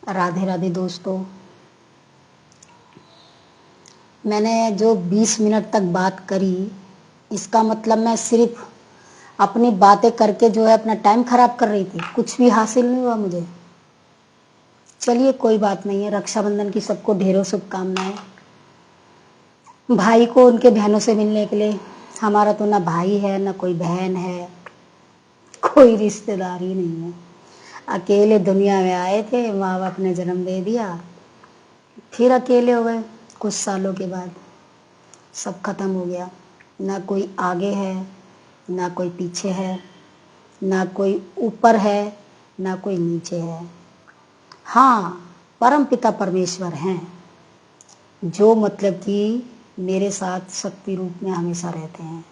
राधे राधे दोस्तों। मैंने जो 20 मिनट तक बात करी, इसका मतलब मैं सिर्फ अपनी बातें करके जो है अपना टाइम खराब कर रही थी। कुछ भी हासिल नहीं हुआ मुझे। चलिए कोई बात नहीं है। रक्षाबंधन की सबको ढेरों शुभकामनाएं। भाई को उनके बहनों से मिलने के लिए। हमारा तो ना भाई है ना कोई बहन है, कोई रिश्तेदार ही नहीं है। अकेले दुनिया में आए थे, माँ बाप ने जन्म दे दिया, फिर अकेले हो गए। कुछ सालों के बाद सब खत्म हो गया। ना कोई आगे है ना कोई पीछे है, ना कोई ऊपर है ना कोई नीचे है। हाँ, परम पिता परमेश्वर हैं, जो मतलब कि मेरे साथ शक्ति रूप में हमेशा रहते हैं।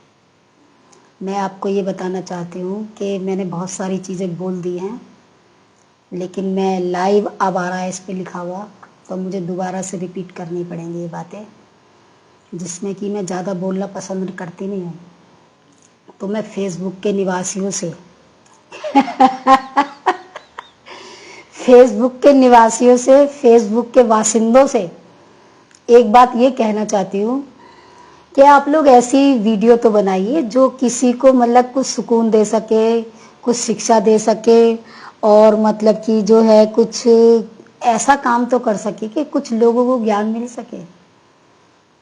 मैं आपको ये बताना चाहती हूँ कि मैंने बहुत सारी चीज़ें बोल दी हैं, लेकिन मैं लाइव अब आ रहा है इस पे लिखा हुआ, तो मुझे दोबारा से रिपीट करनी पड़ेंगी ये बातें, जिसमें कि मैं ज़्यादा बोलना पसंद करती नहीं हूँ। तो मैं फेसबुक के निवासियों से फेसबुक के वासिंदों से एक बात ये कहना चाहती हूँ कि आप लोग ऐसी वीडियो तो बनाइए जो किसी को मतलब कुछ सुकून दे सके, कुछ शिक्षा दे सके, और मतलब कि जो है कुछ ऐसा काम तो कर सके कि कुछ लोगों को ज्ञान मिल सके।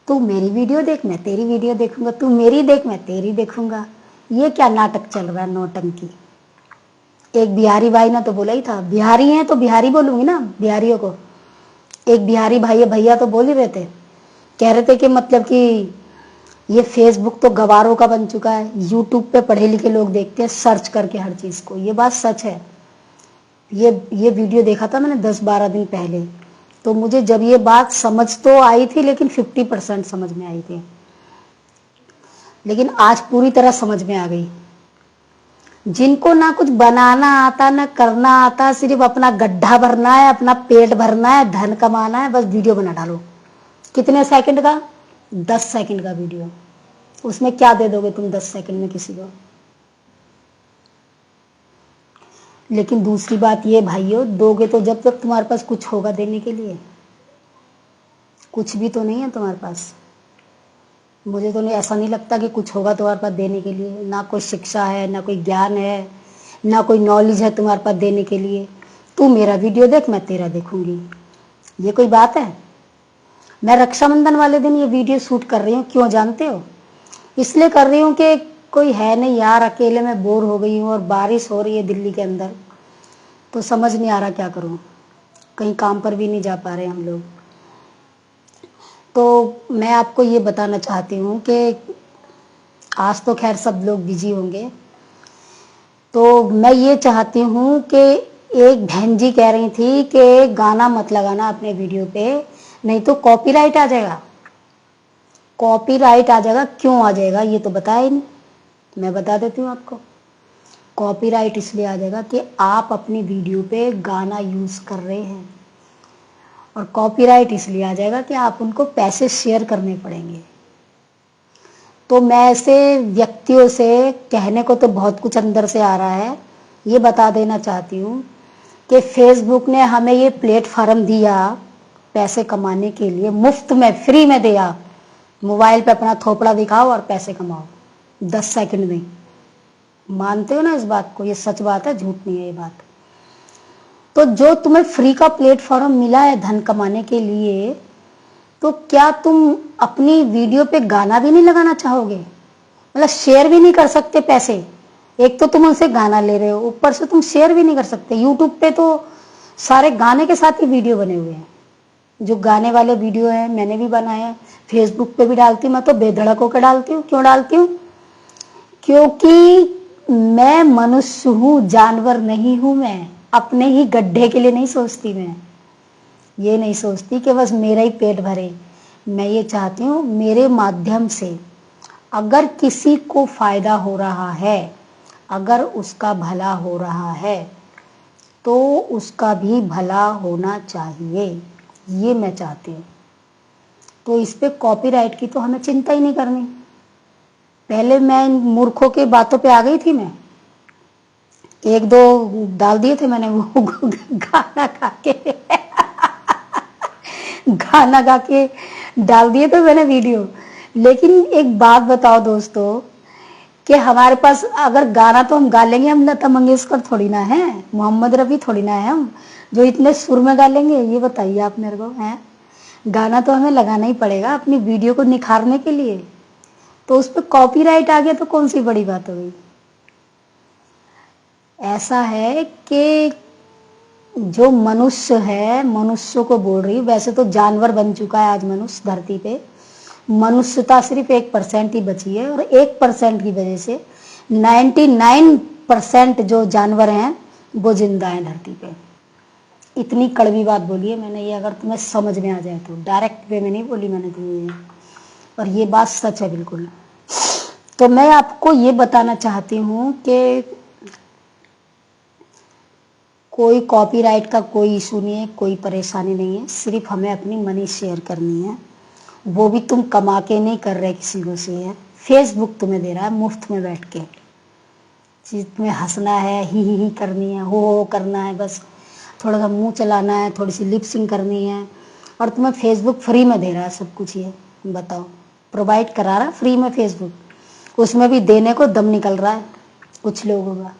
तू मेरी वीडियो देख, मैं तेरी वीडियो देखूंगा, तू मेरी देख, मैं तेरी देखूंगा। ये क्या नाटक चल रहा है, नौटंकी। एक बिहारी भाई ने तो बोला ही था, बिहारी हैं तो बिहारी बोलूंगी ना बिहारियों को। एक बिहारी भाई है, भैया तो बोल ही रहे थे, कह रहे थे कि मतलब कि ये फेसबुक तो गवारों का बन चुका है। यूट्यूब पे पढ़े लिखे लोग देखते हैं सर्च करके हर चीज को। ये बात सच है। ये वीडियो देखा था मैंने 10-12 दिन पहले, तो मुझे जब ये बात समझ तो आई थी, लेकिन 50% समझ में आई थी, लेकिन आज पूरी तरह समझ में आ गई। जिनको ना कुछ बनाना आता ना करना आता, सिर्फ अपना गड्ढा भरना है, अपना पेट भरना है, धन कमाना है, बस वीडियो बना डालो। कितने सेकंड का? 10 सेकंड का वीडियो। उसमें क्या दे दोगे तुम 10 सेकंड में किसी को? लेकिन दूसरी बात ये भाइयों, दोगे तो जब तक तुम्हारे पास कुछ होगा देने के लिए। कुछ भी तो नहीं है तुम्हारे पास। मुझे तो नहीं, ऐसा नहीं लगता कि कुछ होगा तुम्हारे पास देने के लिए। ना कोई शिक्षा है, ना कोई ज्ञान है, ना कोई नॉलेज है तुम्हारे पास देने के लिए। तू मेरा वीडियो देख, मैं तेरा देखूंगी। ये कोई बात है? मैं रक्षाबंधन वाले दिन ये वीडियो शूट कर रही हूँ, क्यों जानते हो? इसलिए कर रही हूँ कि कोई है नहीं यार, अकेले में बोर हो गई हूँ, और बारिश हो रही है दिल्ली के अंदर, तो समझ नहीं आ रहा क्या करूँ। कहीं काम पर भी नहीं जा पा रहे हम लोग। तो मैं आपको ये बताना चाहती हूँ कि आज तो खैर सब लोग बिजी होंगे, तो मैं ये चाहती हूँ कि एक बहन जी कह रही थी कि गाना मत लगाना अपने वीडियो पे, नहीं तो कॉपीराइट आ जाएगा। कॉपीराइट आ जाएगा। क्यों आ जाएगा ये तो बताया ही नहीं। मैं बता देती हूँ आपको। कॉपीराइट इसलिए आ जाएगा कि आप अपनी वीडियो पे गाना यूज कर रहे हैं, और कॉपीराइट इसलिए आ जाएगा कि आप उनको पैसे शेयर करने पड़ेंगे। तो मैं ऐसे व्यक्तियों से, कहने को तो बहुत कुछ अंदर से आ रहा है, ये बता देना चाहती हूँ कि फेसबुक ने हमें ये प्लेटफॉर्म दिया पैसे कमाने के लिए, मुफ्त में, फ्री में दिया। मोबाइल पे अपना थोपड़ा दिखाओ और पैसे कमाओ 10 सेकंड में। मानते हो ना इस बात को? ये सच बात है, झूठ नहीं है ये बात। तो जो तुम्हें फ्री का प्लेटफॉर्म मिला है धन कमाने के लिए, तो क्या तुम अपनी वीडियो पे गाना भी नहीं लगाना चाहोगे? मतलब शेयर भी नहीं कर सकते पैसे? एक तो तुम उनसे गाना ले रहे हो, ऊपर से तुम शेयर भी नहीं कर सकते। यूट्यूब पे तो सारे गाने के साथ ही वीडियो बने हुए हैं। जो गाने वाले वीडियो हैं मैंने भी बनाए हैं, फेसबुक पे भी डालती हूँ। मैं तो बेधड़क होकर डालती हूँ। क्यों डालती हूँ? क्योंकि मैं मनुष्य हूँ, जानवर नहीं हूं। मैं अपने ही गड्ढे के लिए नहीं सोचती। मैं ये नहीं सोचती कि बस मेरा ही पेट भरे। मैं ये चाहती हूँ मेरे माध्यम से अगर किसी को फायदा हो रहा है, अगर उसका भला हो रहा है, तो उसका भी भला होना चाहिए। ये मैं चाहती हूँ। तो इस पे कॉपीराइट की तो हमें चिंता ही नहीं करनी। पहले मैं इन मूर्खों के बातों पे आ गई थी। मैं एक दो डाल दिए थे मैंने वो गाना गा के गाना गा के डाल दिए तो मैंने वीडियो। लेकिन एक बात बताओ दोस्तों कि हमारे पास अगर गाना तो हम गा लेंगे, हम लता मंगेशकर थोड़ी ना है, मोहम्मद रफी थोड़ी ना है हम जो इतने सुर में गा लेंगे। ये बताइए आप मेरे को, हैं? गाना तो हमें लगाना ही पड़ेगा अपनी वीडियो को निखारने के लिए। तो उस पर कॉपीराइट आ गया तो कौन सी बड़ी बात हो गई। ऐसा है कि जो मनुष्य है, मनुष्य को बोल रही हूँ, वैसे तो जानवर बन चुका है आज मनुष्य धरती पे। मनुष्यता सिर्फ 1% ही बची है और 1% की वजह से 99% जो जानवर हैं वो जिंदा हैं धरती पे। इतनी कड़वी बात बोली है मैंने, ये अगर तुम्हें समझ में आ जाए तो। डायरेक्ट वे में नहीं बोली मैंने तुम्हें, और ये बात सच है बिल्कुल। तो मैं आपको ये बताना चाहती हूँ कि कोई कॉपीराइट का कोई इशू नहीं है, कोई परेशानी नहीं है, सिर्फ हमें अपनी मनी शेयर करनी है। वो भी तुम कमा के नहीं कर रहे किसी को से है, फेसबुक तुम्हें दे रहा है मुफ्त में बैठ के। तुम्हें हंसना है, ही करनी है, हो करना है, बस थोड़ा सा मुंह चलाना है, थोड़ी सी लिप सिंक करनी है, और तुम्हें फेसबुक फ्री में दे रहा है सब कुछ। ये बताओ, प्रोवाइड करा रहा है फ्री में फेसबुक। उसमें भी देने को दम निकल रहा है कुछ लोगों का।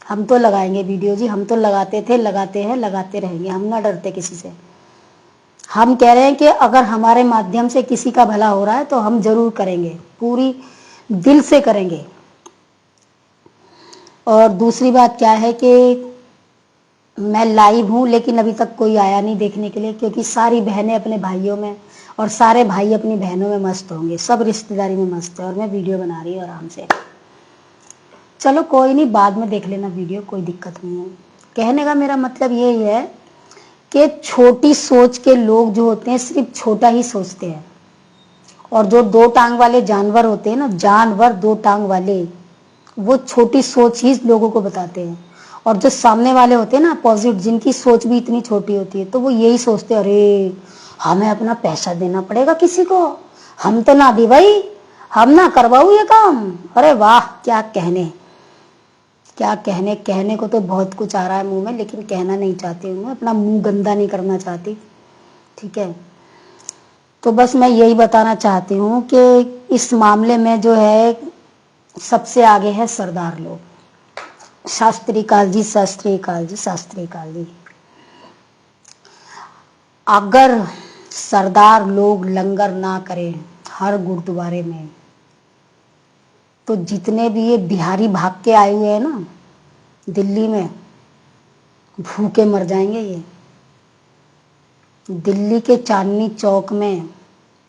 हम तो लगाएंगे वीडियो जी, हम तो लगाते थे, लगाते हैं, लगाते रहेंगे, हम ना डरते किसी से। हम कह रहे हैं कि अगर हमारे माध्यम से किसी का भला हो रहा है तो हम जरूर करेंगे, पूरी दिल से करेंगे। और दूसरी बात क्या है कि मैं लाइव हूँ लेकिन अभी तक कोई आया नहीं देखने के लिए, क्योंकि सारी बहनें अपने भाइयों में और सारे भाई अपनी बहनों में मस्त होंगे, सब रिश्तेदारी में मस्त है, और मैं वीडियो बना रही हूँ आराम से। चलो कोई नहीं, बाद में देख लेना वीडियो, कोई दिक्कत नहीं है। कहने का मेरा मतलब यही है कि छोटी सोच के लोग जो होते हैं सिर्फ छोटा ही सोचते हैं, और जो 2 टांग वाले जानवर होते हैं ना, जानवर 2 टांग वाले, वो छोटी सोच ही लोगों को बताते हैं। और जो सामने वाले होते हैं ना अपोजिट, जिनकी सोच भी इतनी छोटी होती है, तो वो यही सोचते हैं, अरे हमें अपना पैसा देना पड़ेगा किसी को, हम तो ना दी भाई, हम ना करवाऊ ये काम। अरे वाह, क्या कहने, क्या कहने। कहने को तो बहुत कुछ आ रहा है मुंह में, लेकिन कहना नहीं चाहती हूँ मैं, अपना मुंह गंदा नहीं करना चाहती, ठीक है। तो बस मैं यही बताना चाहती हूँ कि इस मामले में जो है सबसे आगे है सरदार लोग। शास्त्री काल जी, शास्त्री काल जी, शास्त्री काल जी। अगर सरदार लोग लंगर ना करें हर गुरुद्वारे में, तो जितने भी ये बिहारी भाग के आए हुए हैं ना दिल्ली में, भूखे मर जाएंगे ये। दिल्ली के चांदनी चौक में,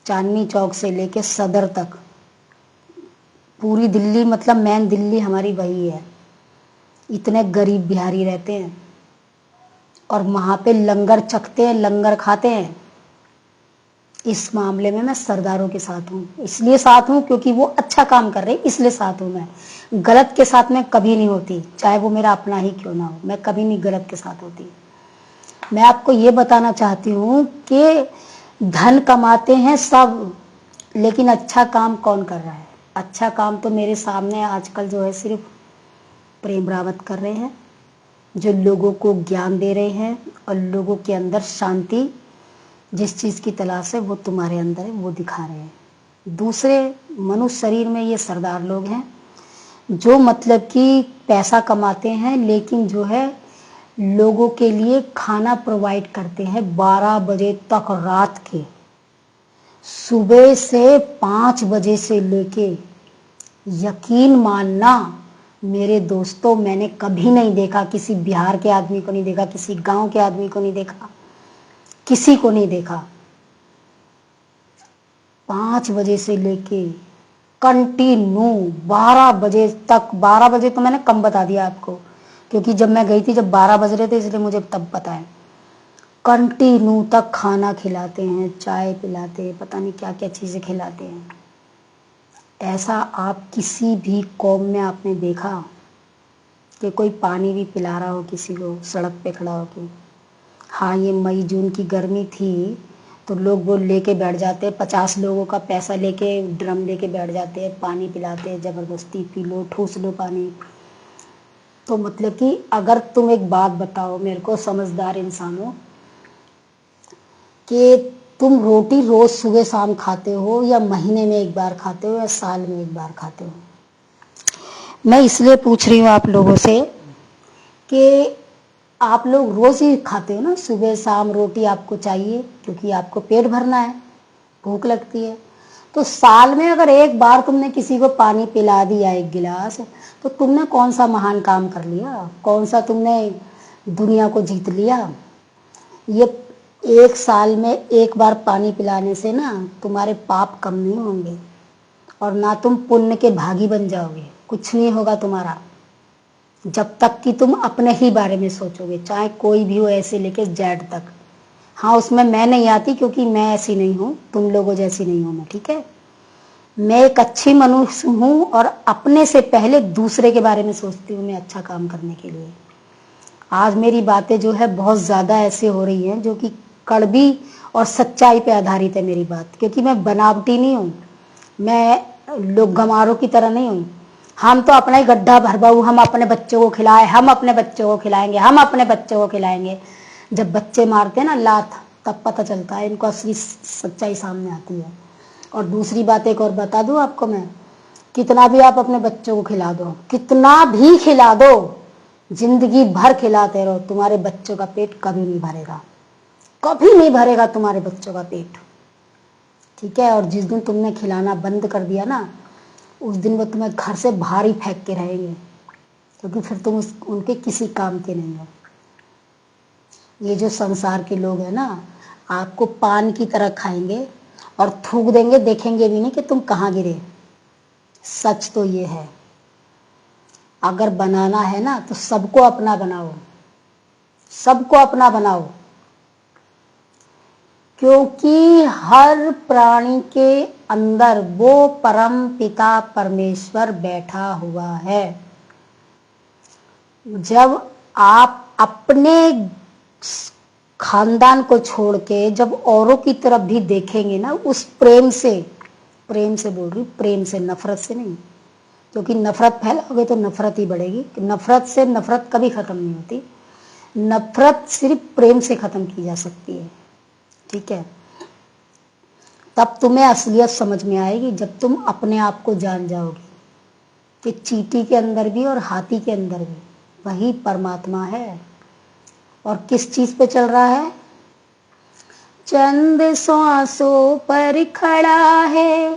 चांदनी चौक से लेके सदर तक, पूरी दिल्ली मतलब मेन दिल्ली हमारी वही है। इतने गरीब बिहारी रहते हैं और वहां पे लंगर चखते हैं, लंगर खाते हैं। इस मामले में मैं सरदारों के साथ हूँ, इसलिए साथ हूँ क्योंकि वो अच्छा काम कर रहे हैं, इसलिए साथ हूँ मैं। गलत के साथ मैं कभी नहीं होती, चाहे वो मेरा अपना ही क्यों ना हो, मैं कभी नहीं गलत के साथ होती। मैं आपको ये बताना चाहती हूँ कि धन कमाते हैं सब, लेकिन अच्छा काम कौन कर रहा है? अच्छा काम तो मेरे सामने आजकल जो है सिर्फ प्रेम रावत कर रहे हैं, जो लोगों को ज्ञान दे रहे हैं और लोगों के अंदर शांति, जिस चीज़ की तलाश है वो तुम्हारे अंदर है, वो दिखा रहे हैं। दूसरे मनुष्य शरीर में ये सरदार लोग हैं जो मतलब कि पैसा कमाते हैं, लेकिन जो है लोगों के लिए खाना प्रोवाइड करते हैं 12 बजे तक रात के, सुबह से 5 बजे से लेके। यकीन मानना मेरे दोस्तों, मैंने कभी नहीं देखा, किसी बिहार के आदमी को नहीं देखा, किसी गांव के आदमी को नहीं देखा, किसी को नहीं देखा। 5 बजे से लेके कंटिन्यू 12 बजे तक। 12 बजे तो मैंने कम बता दिया आपको, क्योंकि जब मैं गई थी जब 12 बज रहे थे, इसलिए मुझे तब पता है। कंटिन्यू तक खाना खिलाते हैं, चाय पिलाते हैं, पता नहीं क्या क्या चीज़ें खिलाते हैं। ऐसा आप किसी भी कौम में आपने देखा कि कोई पानी भी पिला रहा हो किसी को सड़क पे खड़ा होके? हाँ, ये मई जून की गर्मी थी तो लोग वो लेके बैठ जाते हैं, 50 लोगों का पैसा लेके ड्रम लेके बैठ जाते हैं, पानी पिलाते हैं, ज़बरदस्ती पी लो, ठूस लो पानी। तो मतलब कि अगर तुम एक बात बताओ मेरे को, समझदार इंसान हो, कि तुम रोटी रोज सुबह शाम खाते हो या महीने में एक बार खाते हो या साल में एक बार खाते हो? मैं इसलिए पूछ रही हूँ आप लोगों से कि आप लोग रोज ही खाते हो ना, सुबह शाम रोटी आपको चाहिए क्योंकि आपको पेट भरना है, भूख लगती है। तो साल में अगर एक बार तुमने किसी को पानी पिला दिया एक गिलास, तो तुमने कौन सा महान काम कर लिया, कौन सा तुमने दुनिया को जीत लिया। ये एक साल में एक बार पानी पिलाने से ना तुम्हारे पाप कम नहीं होंगे और ना तुम पुण्य के भागी बन जाओगे, कुछ नहीं होगा तुम्हारा, जब तक कि तुम अपने ही बारे में सोचोगे, चाहे कोई भी हो, ऐसे लेके जेड तक। हाँ, उसमें मैं नहीं आती क्योंकि मैं ऐसी नहीं हूँ, तुम लोगों जैसी नहीं हूँ मैं, ठीक है। मैं एक अच्छी मनुष्य हूँ और अपने से पहले दूसरे के बारे में सोचती हूँ मैं अच्छा काम करने के लिए। आज मेरी बातें जो है बहुत ज़्यादा ऐसे हो रही हैं जो कि कड़वी और सच्चाई पे आधारित है मेरी बात, क्योंकि मैं बनावटी नहीं हूँ, मैं लोग गंवारों की तरह नहीं हूँ। हम तो अपना ही गड्ढा भरवाऊ, हम अपने बच्चों को खिलाए, हम अपने बच्चों को खिलाएंगे, हम अपने बच्चों को खिलाएंगे। जब बच्चे मारते हैं ना लात, तब पता चलता है, इनको असली सच्चाई सामने आती है। और दूसरी बात एक और बता दूं आपको मैं, कितना भी आप अपने बच्चों को खिला दो, कितना भी खिला दो, जिंदगी भर खिलाते रहो, तुम्हारे बच्चों का पेट कभी नहीं भरेगा, कभी नहीं भरेगा तुम्हारे बच्चों का पेट, ठीक है। और जिस दिन तुमने खिलाना बंद कर दिया ना, उस दिन वो तुम्हें घर से बाहर ही फेंक के रहेंगे, क्योंकि फिर तुम उनके किसी काम के नहीं हो। ये जो संसार के लोग हैं ना, आपको पान की तरह खाएंगे और थूक देंगे, देखेंगे भी नहीं कि तुम कहाँ गिरे। सच तो ये है, अगर बनाना है ना तो सबको अपना बनाओ, सबको अपना बनाओ, क्योंकि हर प्राणी के अंदर वो परम पिता परमेश्वर बैठा हुआ है। जब आप अपने खानदान को छोड़ के जब औरों की तरफ भी देखेंगे ना, उस प्रेम से बोल रही, प्रेम से, नफरत से नहीं, क्योंकि नफरत फैलाओगे तो नफरत ही बढ़ेगी। नफरत से नफरत कभी खत्म नहीं होती, नफरत सिर्फ प्रेम से खत्म की जा सकती है, ठीक है। तब तुम्हें असलियत समझ में आएगी जब तुम अपने आप को जान जाओगे कि चींटी के अंदर भी और हाथी के अंदर भी वही परमात्मा है। और किस चीज पे चल रहा है? चंद श्वासों पर खड़ा है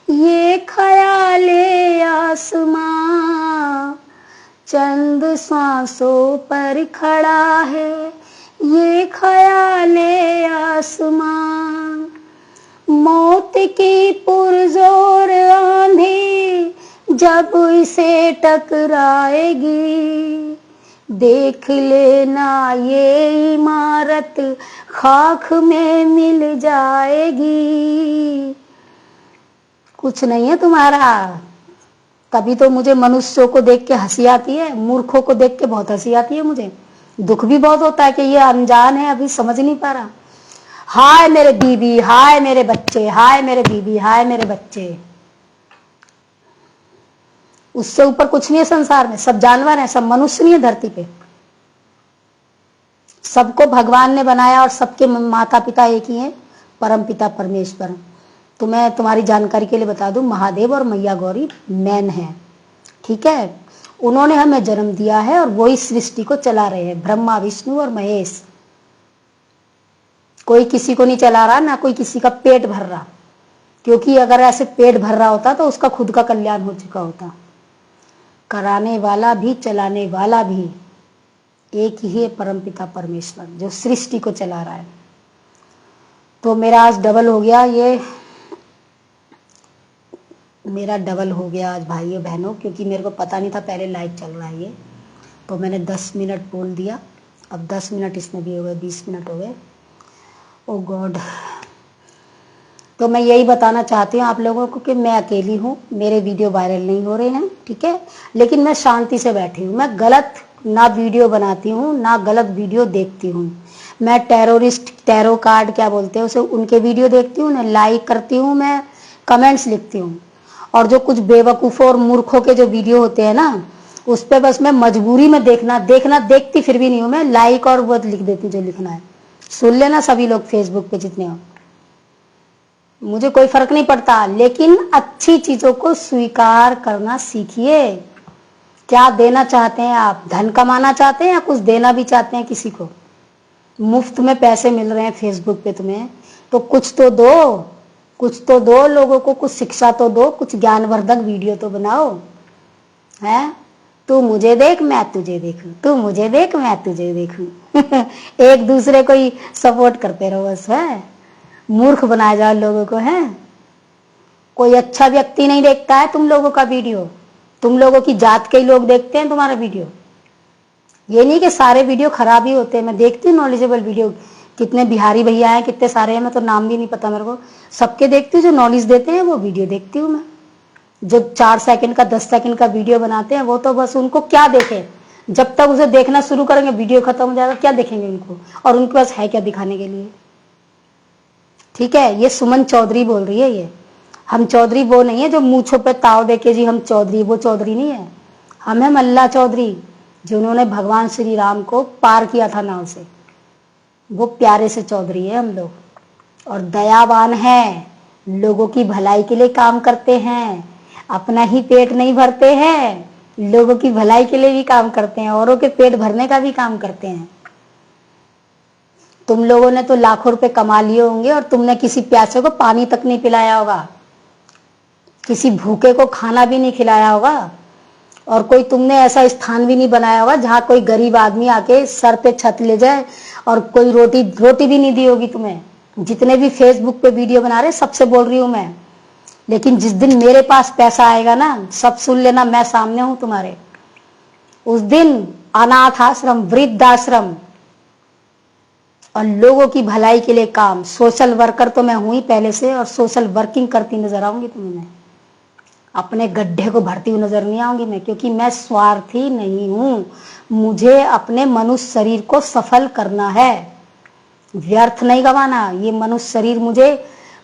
ये ख्याले आसमां, चंद श्वासों पर खड़ा है ये ख्याले आसमां, मौत की पुरजोर आंधी जब इसे टकराएगी, देख लेना ये इमारत खाक में मिल जाएगी। कुछ नहीं है तुम्हारा। तभी तो मुझे मनुष्यों को देख के हंसी आती है, मूर्खों को देख के बहुत हंसी आती है। मुझे दुख भी बहुत होता है कि ये अनजान है, अभी समझ नहीं पा रहा। हाय मेरे बीबी, हाय मेरे बच्चे, हाय मेरे बीबी, हाय मेरे बच्चे। उससे ऊपर कुछ नहीं है संसार में, सब जानवर हैं, सब मनुष्य नहीं है धरती पे। सबको भगवान ने बनाया और सबके माता पिता एक ही हैं, परम पिता परमेश्वर। तो मैं तुम्हारी जानकारी के लिए बता दूं, महादेव और मैया गौरी मैन हैं, ठीक है। उन्होंने हमें जन्म दिया है और वही सृष्टि को चला रहे हैं, ब्रह्मा विष्णु और महेश। कोई किसी को नहीं चला रहा, ना कोई किसी का पेट भर रहा, क्योंकि अगर ऐसे पेट भर रहा होता तो उसका खुद का कल्याण हो चुका होता। कराने वाला भी चलाने वाला भी एक ही है, परमपिता परमेश्वर, जो सृष्टि को चला रहा है। तो मेरा आज डबल हो गया, ये मेरा डबल हो गया आज भाइयों बहनों, क्योंकि मेरे को पता नहीं था पहले लाइव चल रहा है ये, तो मैंने 10 मिनट बोल दिया। अब 10 मिनट इसमें भी हो गए, 20 मिनट हो गए। ओ गॉड। तो मैं यही बताना चाहती हूँ आप लोगों को कि मैं अकेली हूँ, मेरे वीडियो वायरल नहीं हो रहे हैं, ठीक है। लेकिन मैं शांति से बैठी हूँ, मैं गलत ना वीडियो बनाती हूँ ना गलत वीडियो देखती हूँ। मैं टेररिस्ट, टैरो कार्ड क्या बोलते हैं उसे, उनके वीडियो देखती हूँ, मैं लाइक करती हूँ, मैं कमेंट्स लिखती हूँ। और जो कुछ बेवकूफ़ों और मूर्खों के जो वीडियो होते हैं ना, उस पर बस मैं मजबूरी में देखती फिर भी नहीं हूँ, मैं लाइक और वो लिख देती हूँ जो लिखना है। सुन लेना सभी लोग फेसबुक पे जितने हो, मुझे कोई फर्क नहीं पड़ता, लेकिन अच्छी चीजों को स्वीकार करना सीखिए। क्या देना चाहते हैं आप? धन कमाना चाहते हैं या कुछ देना भी चाहते हैं किसी को? मुफ्त में पैसे मिल रहे हैं फेसबुक पे तुम्हें, तो कुछ तो दो, कुछ तो दो लोगों को, कुछ शिक्षा तो दो, कुछ ज्ञानवर्धक वीडियो तो बनाओ। है तू मुझे देख मैं तुझे देखूं, तू मुझे देख मैं तुझे देखूं। एक दूसरे को ही सपोर्ट करते रहो बस। है मूर्ख बनाया जाओ लोगों को। है कोई अच्छा व्यक्ति नहीं देखता है तुम लोगों का वीडियो, तुम लोगों की जात के ही लोग देखते हैं तुम्हारा वीडियो। ये नहीं कि सारे वीडियो खराब ही होते हैं, मैं देखती हूँ नॉलेजेबल वीडियो। कितने बिहारी भैया हैं, कितने सारे हैं, मैं तो नाम भी नहीं पता मेरे को, सबके देखती हूँ। जो नॉलेज देते हैं वो वीडियो देखती हूँ मैं। जो 4 सेकंड का 10 सेकंड का वीडियो बनाते हैं वो तो बस उनको क्या देखे, जब तक उसे देखना शुरू करेंगे वीडियो खत्म हो जाएगा, क्या देखेंगे उनको, और उनके पास है क्या दिखाने के लिए। ठीक है, ये सुमन चौधरी बोल रही है। ये हम चौधरी वो नहीं है जो मूछों पे ताव देके जी हम चौधरी, वो चौधरी नहीं है। हम है मल्ला चौधरी, जिन्होंने भगवान श्री राम को पार किया था नाव से। वो प्यारे से चौधरी है हम लोग, और दयावान है, लोगों की भलाई के लिए काम करते हैं, अपना ही पेट नहीं भरते हैं, लोगों की भलाई के लिए भी काम करते हैं, औरों के पेट भरने का भी काम करते हैं। तुम लोगों ने तो लाखों रुपए कमा लिए होंगे और तुमने किसी प्यासे को पानी तक नहीं पिलाया होगा, किसी भूखे को खाना भी नहीं खिलाया होगा, और कोई तुमने ऐसा स्थान भी नहीं बनाया होगा जहां कोई गरीब आदमी आके सर पे छत ले जाए, और कोई रोटी भी नहीं दी होगी तुम्हें। जितने भी फेसबुक पे वीडियो बना रहे सबसे बोल रही हूं मैं, लेकिन जिस दिन मेरे पास पैसा आएगा ना, सब सुन लेना, मैं सामने हूं तुम्हारे। उस दिन अनाथ आश्रम, वृद्धाश्रम और लोगों की भलाई के लिए काम, सोशल वर्कर तो मैं हूं ही पहले से, और सोशल वर्किंग करती नजर आऊंगी तुम्हें। अपने गड्ढे को भरती हुई नजर नहीं आऊंगी मैं, क्योंकि मैं स्वार्थी नहीं हूं। मुझे अपने मनुष्य शरीर को सफल करना है, व्यर्थ नहीं गवाना। ये मनुष्य शरीर मुझे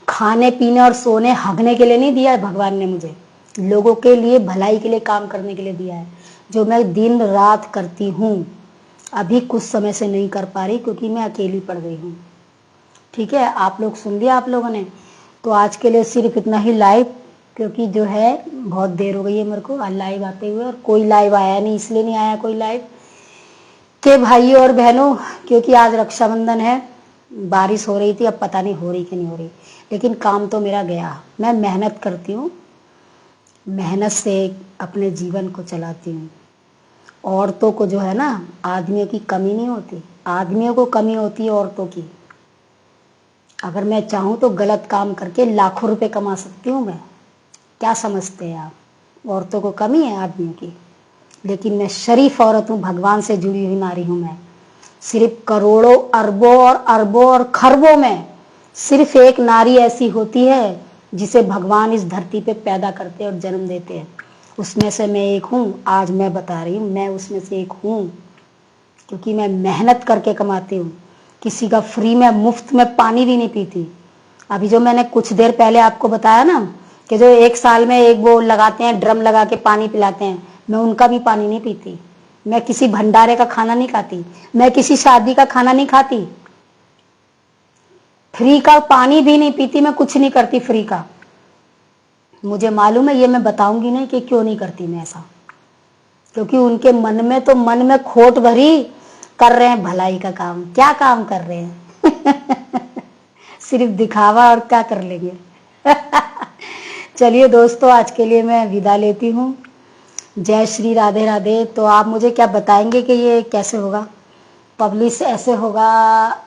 खाने पीने और सोने हगने के लिए नहीं दिया है भगवान ने, मुझे लोगों के लिए भलाई के लिए काम करने के लिए दिया है, जो मैं दिन रात करती हूँ। अभी कुछ समय से नहीं कर पा रही क्योंकि मैं अकेली पड़ गई हूँ। ठीक है, आप लोग सुन लिया आप लोगों ने, तो आज के लिए सिर्फ इतना ही लाइव, क्योंकि जो है बहुत देर हो गई है मेरे को लाइव आते हुए, और कोई लाइव आया नहीं, इसलिए नहीं आया कोई लाइव के भाइयों और बहनों, क्योंकि आज रक्षाबंधन है, बारिश हो रही थी, अब पता नहीं हो रही कि नहीं हो रही, लेकिन काम तो मेरा गया। मैं मेहनत करती हूँ, मेहनत से अपने जीवन को चलाती हूँ। औरतों को जो है ना, आदमियों की कमी नहीं होती, आदमियों को कमी होती है औरतों की। अगर मैं चाहूँ तो गलत काम करके लाखों रुपए कमा सकती हूँ मैं। क्या समझते हैं आप? औरतों को कमी है आदमियों की, लेकिन मैं शरीफ औरत हूँ, भगवान से जुड़ी हुई नारी हूँ मैं। सिर्फ करोड़ों अरबों और खरबों में सिर्फ एक नारी ऐसी होती है जिसे भगवान इस धरती पे पैदा करते और जन्म देते हैं। उसमें से मैं एक हूँ। आज मैं बता रही हूँ, मैं उसमें से एक हूँ, क्योंकि मैं मेहनत करके कमाती हूँ। किसी का फ्री में, मुफ्त में पानी भी नहीं पीती। अभी जो मैंने कुछ देर पहले आपको बताया ना कि जो 1 साल में एक वो लगाते हैं, ड्रम लगा के पानी पिलाते हैं, मैं उनका भी पानी नहीं पीती। मैं किसी भंडारे का खाना नहीं खाती, मैं किसी शादी का खाना नहीं खाती, फ्री का पानी भी नहीं पीती, मैं कुछ नहीं करती फ्री का। मुझे मालूम है, ये मैं बताऊंगी नहीं कि क्यों नहीं करती मैं ऐसा, क्योंकि उनके मन में खोट भरी, कर रहे हैं भलाई का काम। क्या काम कर रहे हैं? सिर्फ दिखावा, और क्या कर लेंगे। चलिए दोस्तों, आज के लिए मैं विदा लेती हूँ। जय श्री राधे राधे। तो आप मुझे क्या बताएंगे कि ये कैसे होगा? पब्लिश ऐसे होगा